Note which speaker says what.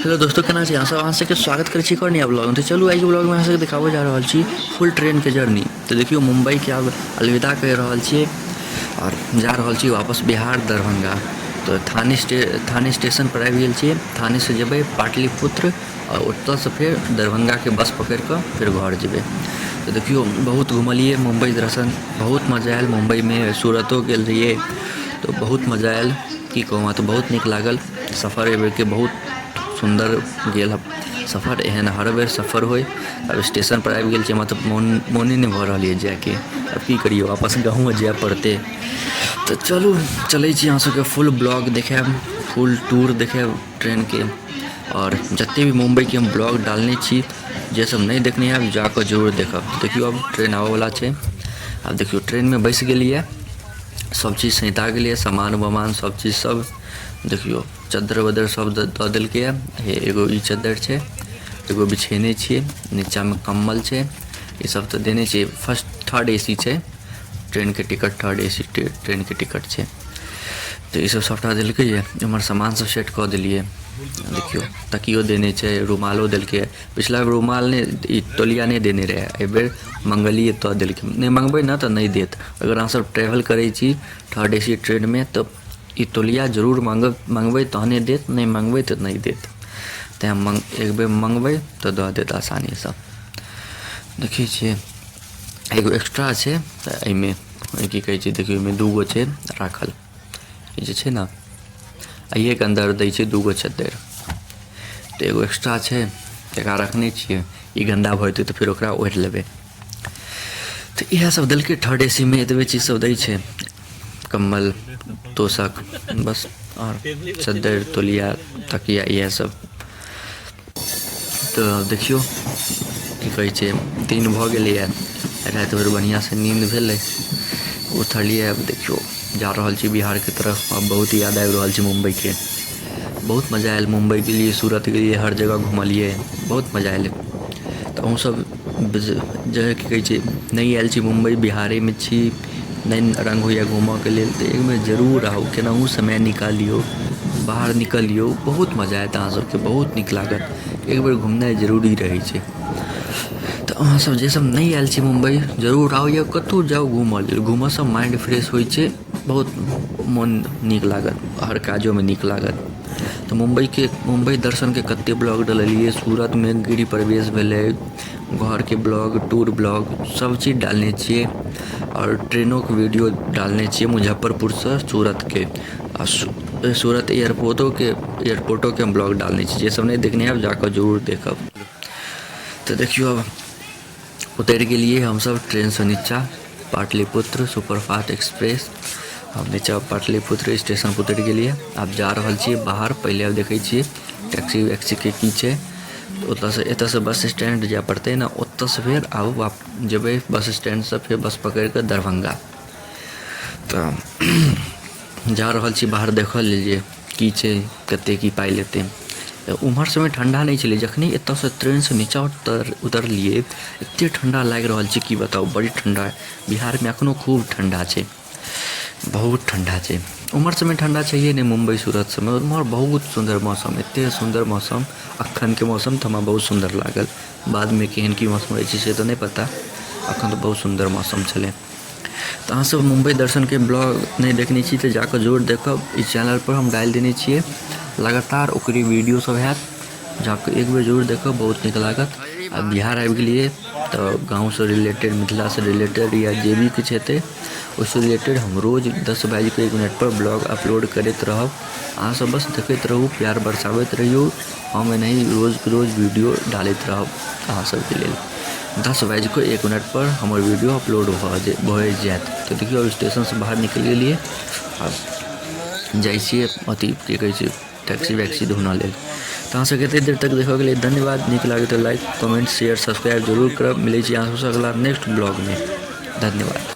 Speaker 1: Hello दोस्तों, केना छी अहाँ सब? अहाँ सबके स्वागत करै छी एक और नया ब्लॉग में। तो चलू आइ के ब्लॉग में अहाँ सबके देखाबो जा रहल छी फुल ट्रेन के जर्नी। तो देखियो मुंबई के अब अलविदा कह रहल छी और जा रहल छी वापस बिहार दरभंगा। तो थाने स्टेशन पर आबि गेल छी। थाने से जेबै पाटलिपुत्र और ओतऽ से फिर दरभंगा के बस पकड़ के फिर घर जेबै। तो देखियो बहुत घुमलिए मुंबई दर्शन, बहुत मजा आयल। मुंबई में सूरतो गेल रहिए तो बहुत मजा आयल। की कहूँ, तो बहुत निक लागल सफ़र एबेर के, बहुत सुंदर गेल सफ़र। एहन हर बेर सफ़र होय। अब स्टेशन पर आबि गेल छी, मतलब मोने नहीं भऽ रहल है जाके। अब की करिए, वापस गाँव जाए पड़ते। तो चलू चलै छी अहाँ सबके फुल ब्लॉग देखाब, फुल टूर देखाब ट्रेन के। और जते भी मुंबई के हम ब्लॉग डालने छी, जे सब नहीं देखने हैं जाकर जरूर देखब। तो देखियो अब ट्रेन आवे वाला छै। अब देखियो ट्रेन में बैस गेलिए, सब चीज़ सैंता गेलिए, सामान वामान सब चीज़ सब देखियो चद्दर वद्दर सब दऽ देलकै। एगो ई चद्दर छै, एगो बिछेने छिए, नीचा में कम्बल छै, ये सब तो देने छिए। फर्स्ट थर्ड एसी छै ट्रेन के टिकट, थर्ड एसी ट्रेन के टिकट छै। तो ये सब सबटा देलकै ये। इमहर सामान सब सेट कऽ देलिए। देखियो तकियो देने छै, रुमालो देलकै। पिछला बेर रुमाल नहीं, तौलिया नहीं देने रहे, एहि बेर मंगलिए तऽ देलकै। नहीं मंगबै ना तो नहीं देत। अगर अहाँ सब ट्रैवल करै छी थर्ड एसी ट्रेन में तो ई तौलिया जरूर मंगबै तहने देत, नहीं मंगबै तो नहीं देत। तेँ एक बेर मंगबै तो दऽ देत आसानी से। देखै छियै एगो एक्स्ट्रा छै, तऽ एहिमे की कहै छै, देखियो एहिमे दूगो छै राखल, ई जे छै ना अहिए के अंदर दै छै दूगो चद्दर। तो एगो एक्स्ट्रा छै, एकरा रखने छियै। ई गंदा भऽ जेतै तो फिर ओकरा ओढ़ि लेबै। तो इएह सब देलकै थर्ड एसी में, एतबे चीज सब दै छै। कम्बल, तोशक बस, और चद्दर, तौलिया, तकिया, इएह सब। तो देखियो की कहै छै, दिन भऽ गेलैए, राति भर बढ़िया से नींद भेलै, उठलिए। अब देखियो जा रहल छी बिहार के तरफ। अब बहुत याद आबि रहल छै मुंबई के। बहुत मजा आयल मुंबई गेलिए, सूरत गेलिए, हर जगह घुमलिए, बहुत मजा आयल। तो अहूँ सब जे की कहै छै नहीं आयल छी मुंबई, बिहारे में छी, नहीं रंग होइए घूमऽ के लेल, तो एक बेर जरूर आउ, केनाहू समय निकालियो, बाहर निकलियो, बहुत मजा आयत अहाँ सबके, बहुत नीक लागत। एक बेर घूमनाइ जरूरी रहै छै। तो अहाँ सब जे सब नहीं आयल छी मुंबई, जरूर आउ, या कतौ जाउ घूमऽ लेल। घूमऽ से माइंड फ्रेश होइ छै, बहुत मन नीक लागत, हर काजो में नीक लागत। तो मुंबई दर्शन के कते ब्लॉग डललिए। सूरत में गृह प्रवेश भेलै, घर के ब्लॉग, टूर ब्लॉग सब चीज़ डालने छिए। और ट्रेनों के वीडियो डालने छिए मुजफ्फरपुर से सूरत के। और सूरत एयरपोर्टों के हम ब्लॉग डालने छिए। जे सब नहीं देखने हैं जाकर जरूर देखब। तो देखियो अब उतर गेलिए हम सब ट्रेन से नीचा, पाटलिपुत्र सुपरफास्ट एक्सप्रेस। हम नीचा पाटलिपुत्र स्टेशन पर उतर गेलिए। अब जा रहल छिए बाहर। पहले अब देखै छिए टैक्सी वैक्सी के की छै। एतऽ से बस स्टैंड जाए पड़तै ना, ओतऽ से फिर आब जेबै बस स्टैंड से, फिर बस पकड़ के दरभंगा। तो जा रहल छी बाहर, देखऽ लेल की छै, कते की पाइ लेतै। उम्हर समय ठंडा नहीं छलै। जखनी एतऽ से ट्रेन से नीचा उतरलिए, एते ठंडा लागि रहल छै की बताउ, बड़ी ठंडा है। बिहार में एखनो खूब ठंडा छै, बहुत ठंडा छै। उम्हर समय ठंडा चाहिए नहीं, मुंबई सूरत समय। उम्हर बहुत सुंदर मौसम, एते सुंदर मौसम। अखन के मौसम तो हमरा बहुत सुंदर लागल। बाद में केहन की मौसम रहै छै से तो नहीं पता। अखन तो बहुत सुंदर मौसम छलै। तो अहाँ सब मुंबई दर्शन के ब्लॉग नहीं देखने छी तो जाकर जरूर देखब। इस चैनल पर हम डाल देने छिए लगातार, ओकरे वीडियो सब हैत, जाकर एक बेर जरूर देखब, बहुत नीक लागत। अब बिहार आबि गेलिए तो गाँव से रिलेटेड, मिथिला से रिलेटेड या जे भी किछु हेतै उससे रिलेटेड हम रोज 10:01 पर ब्लॉग अपलोड करैत रहब। अहाँ सब बस देखैत रहू, प्यार बरसाबैत रहियो। हम एनाही रोज वीडियो डालैत रहब अहाँ सबके लेल। 10:01 पर हमर वीडियो अपलोड भऽ जायत। तो देखियो अब स्टेशन से बाहर निकल गेलिए। अब जाइ छिए अथी की कहै छै, टैक्सी वैक्सी ढूंढऽ लेल। तो अहाँ सब कते देर तक देखऽ के लिए धन्यवाद। नीक लागे तो लाइक, कमेंट, शेयर, सब्सक्राइब जरूर करब। मिलै छी अहाँ सबसे अगला नेक्स्ट ब्लॉग में। धन्यवाद।